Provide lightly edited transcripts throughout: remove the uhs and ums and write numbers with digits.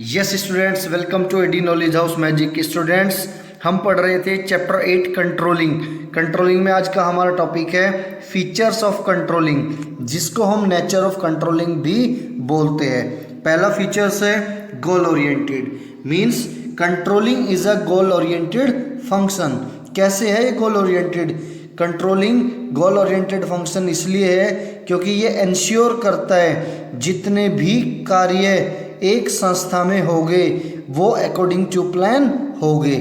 Yes students, welcome to AD knowledge house magic. Students, हम पढ़ रहे थे चैप्टर 8 कंट्रोलिंग। कंट्रोलिंग में आज का हमारा टॉपिक है फीचर्स ऑफ कंट्रोलिंग, जिसको हम नेचर ऑफ कंट्रोलिंग भी बोलते हैं। पहला फीचर्स है goal oriented, means controlling is a goal oriented function. कैसे है ये goal oriented? Controlling goal oriented function इसलिए है क्योंकि ये इंश्योर करता है जितने भी कार्य एक संस्था में होंगे वो अकॉर्डिंग टू प्लान होंगे।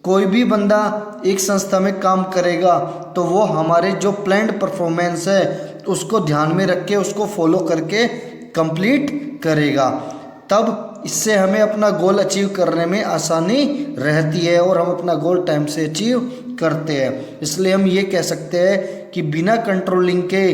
कोई भी बंदा एक संस्था में काम करेगा तो वो हमारे जो प्लान्ड परफॉर्मेंस है उसको ध्यान में रख के उसको फॉलो करके कंप्लीट करेगा। तब इससे हमें अपना गोल अचीव करने में आसानी रहती है और हम अपना गोल टाइम से अचीव करते हैं। इसलिए हम ये कह सकते हैं कि बिना कंट्रोलिंग के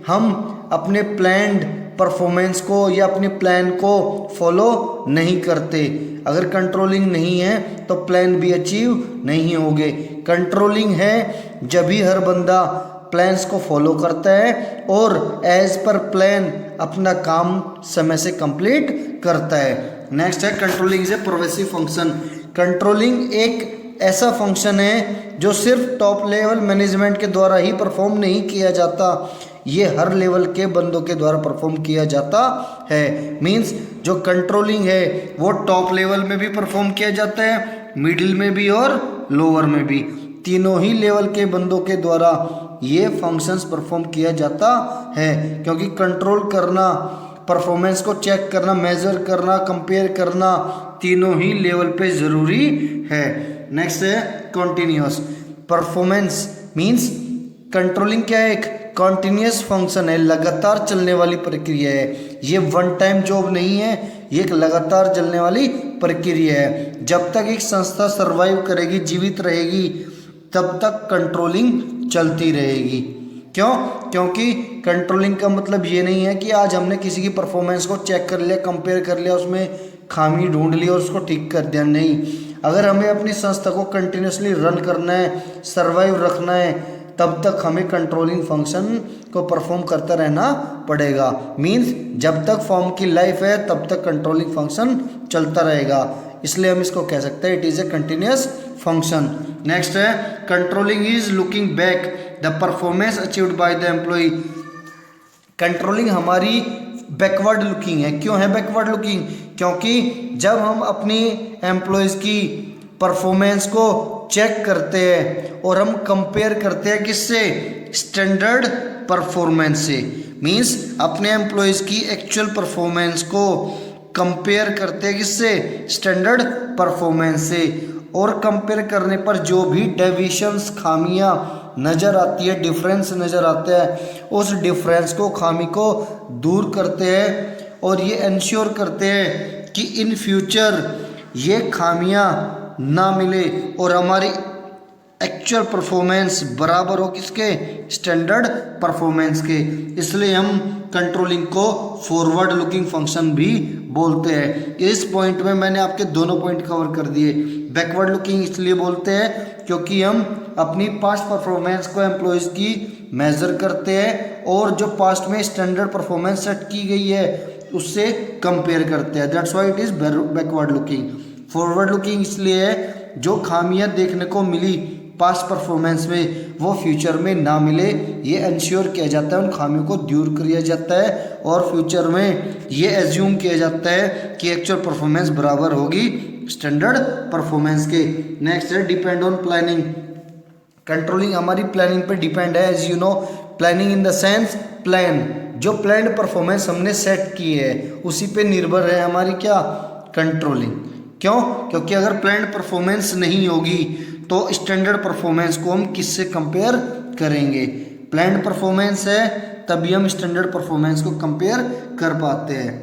हम अपने प्लान्ड परफॉर्मेंस को या अपने प्लान को फॉलो नहीं करते। अगर कंट्रोलिंग नहीं है तो प्लान भी अचीव नहीं होंगे। कंट्रोलिंग है जब भी हर बंदा प्लान्स को फॉलो करता है और एज पर प्लान अपना काम समय से कंप्लीट करता है। नेक्स्ट है controlling is a progressive function. Controlling एक ऐसा फंक्शन है जो सिर्फ टॉप लेवल मैनेजमेंट के द्वारा ही परफॉर्म नहीं किया जाता, ये हर लेवल के बंदों के द्वारा परफॉर्म किया जाता है। मींस जो कंट्रोलिंग है वो टॉप लेवल में भी परफॉर्म किया जाता है, मिडिल में भी और लोअर में भी। तीनों ही लेवल के बंदों के द्वारा ये फंक्शंस परफॉर्म किया जाता है, क्योंकि कंट्रोल करना, परफॉर्मेंस को चेक करना, मेजर करना, कंपेयर करना तीनों ही लेवल पे ज़रूरी है। नेक्स्ट है कॉन्टिन्यूस परफॉर्मेंस। मींस कंट्रोलिंग क्या है? एक कॉन्टिन्यूस फंक्शन है, लगातार चलने वाली प्रक्रिया है। ये वन टाइम जॉब नहीं है, ये एक लगातार चलने वाली प्रक्रिया है। जब तक एक संस्था सर्वाइव करेगी, जीवित रहेगी, तब तक कंट्रोलिंग चलती रहेगी। क्यों? क्योंकि कंट्रोलिंग का मतलब ये नहीं है कि आज हमने किसी की परफॉर्मेंस को चेक कर लिया, कंपेयर कर लिया, उसमें खामी ढूंढ ली और उसको ठीक कर दिया। नहीं, अगर हमें अपनी संस्था को कंटिन्यूसली रन करना है, सर्वाइव रखना है, तब तक हमें कंट्रोलिंग फंक्शन को परफॉर्म करता रहना पड़ेगा। मींस जब तक फॉर्म की लाइफ है तब तक कंट्रोलिंग फंक्शन चलता रहेगा। इसलिए हम इसको कह सकते हैं it is a continuous function. Next है controlling is looking back the performance achieved by the employee. Controlling हमारी बैकवर्ड लुकिंग है। क्यों है बैकवर्ड लुकिंग? क्योंकि जब हम अपनी एम्प्लॉयज़ की परफॉर्मेंस को चेक करते हैं और हम कंपेयर करते हैं किससे? स्टैंडर्ड परफॉर्मेंस से। मींस अपने एम्प्लॉयज़ की एक्चुअल परफॉर्मेंस को कंपेयर करते हैं किससे? स्टैंडर्ड परफॉर्मेंस से। और कंपेयर करने पर जो भी डेविएशंस, खामियां नज़र आती है, डिफरेंस नज़र आता है, उस डिफरेंस को, खामी को दूर करते हैं और ये इंश्योर करते हैं कि इन फ्यूचर ये खामियां ना मिले और हमारी एक्चुअल परफॉर्मेंस बराबर हो किसके? स्टैंडर्ड परफॉर्मेंस के। इसलिए हम कंट्रोलिंग को फॉरवर्ड लुकिंग फंक्शन भी बोलते हैं। इस पॉइंट में मैंने आपके दोनों पॉइंट कवर कर दिए। बैकवर्ड लुकिंग इसलिए बोलते हैं क्योंकि हम अपनी पास्ट परफॉर्मेंस को एम्प्लॉयज़ की मेज़र करते हैं और जो पास्ट में स्टैंडर्ड परफॉर्मेंस सेट की गई है उससे कंपेयर करते हैं। That's why it is backward looking. Forward looking इसलिए है जो खामियां देखने को मिली पास्ट परफॉर्मेंस में वो फ्यूचर में ना मिले, ये इंश्योर किया जाता है, उन खामियों को दूर किया जाता है और फ्यूचर में ये एज्यूम किया जाता है कि एक्चुअल परफॉर्मेंस बराबर होगी स्टैंडर्ड परफॉर्मेंस के। नेक्स्ट है डिपेंड ऑन प्लानिंग। कंट्रोलिंग हमारी प्लानिंग पे डिपेंड है। As you know, planning in the sense plan, जो प्लान्ड परफॉर्मेंस हमने सेट की है उसी पे निर्भर है हमारी क्या? कंट्रोलिंग। क्यों? क्योंकि अगर प्लान्ड परफॉर्मेंस नहीं होगी तो स्टैंडर्ड परफॉर्मेंस को हम किससे कंपेयर करेंगे? प्लान्ड परफॉर्मेंस है तभी हम स्टैंडर्ड परफॉर्मेंस को कंपेयर कर पाते हैं।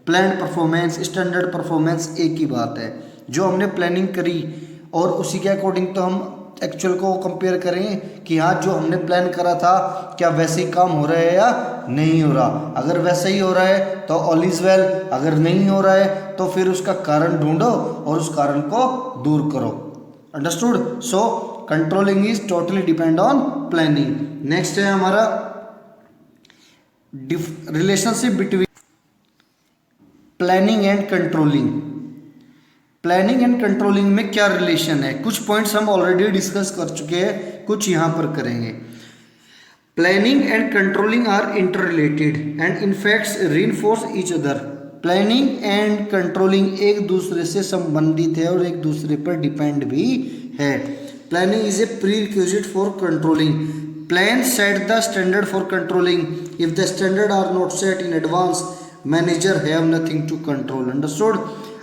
प्लान्ड परफॉर्मेंस, स्टैंडर्ड परफॉर्मेंस एक ही बात है। जो हमने प्लानिंग करी और उसी के अकॉर्डिंग तो हम एक्चुअल को कंपेयर करें कि हाँ जो हमने प्लान करा था क्या वैसे ही काम हो रहा है या नहीं हो रहा। अगर वैसे ही हो रहा है तो ऑल इज वेल, अगर नहीं हो रहा है तो फिर उसका कारण ढूंढो और उस कारण को दूर करो। Understood? So controlling is totally depend on planning. Next है हमारा relationship between planning and controlling. Planning and controlling में क्या रिलेशन है, कुछ पॉइंट्स हम ऑलरेडी डिस्कस कर चुके हैं, कुछ यहाँ पर करेंगे। Planning and controlling are interrelated and in facts reinforce each other. Planning and controlling एक दूसरे से संबंधित है और एक दूसरे पर डिपेंड भी है। Planning is a prerequisite for controlling. Plan set the standard for controlling. If the standard are not set in advance, manager have nothing to control. Understood?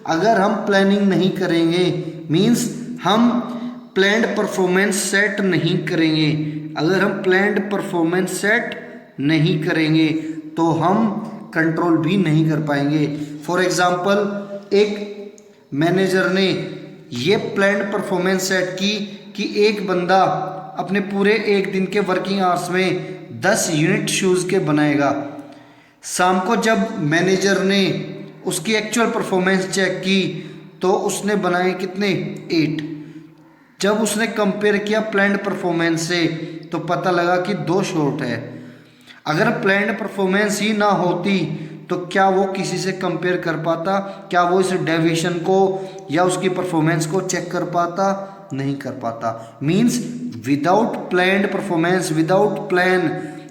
अगर हम प्लानिंग नहीं करेंगे मीन्स हम प्लान्ड परफॉर्मेंस सेट नहीं करेंगे। अगर हम planned performance set नहीं करेंगे तो हम कंट्रोल भी नहीं कर पाएंगे। फॉर एग्जाम्पल, एक मैनेजर ने ये प्लान्ड परफॉर्मेंस सेट की कि एक बंदा अपने पूरे एक दिन के वर्किंग आवर्स में 10 यूनिट शूज़ के बनाएगा। शाम को जब मैनेजर ने उसकी एक्चुअल परफॉर्मेंस चेक की तो उसने बनाए कितने? 8। जब उसने कंपेयर किया प्लान्ड परफॉर्मेंस से तो पता लगा कि 2 शॉर्ट है। अगर प्लान्ड परफॉर्मेंस ही ना होती तो क्या वो किसी से कंपेयर कर पाता? क्या वो इस डेविएशन को या उसकी परफॉर्मेंस को चेक कर पाता? नहीं कर पाता। Means without planned performance, without plan,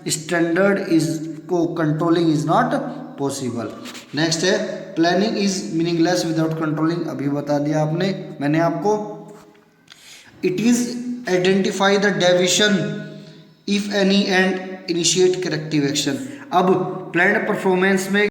standard is को controlling is not possible. Next है planning is meaningless without controlling. अभी बता दिया आपने, मैंने आपको। It is identify the deviation if any and initiate corrective action. अब प्लान्ड परफॉर्मेंस में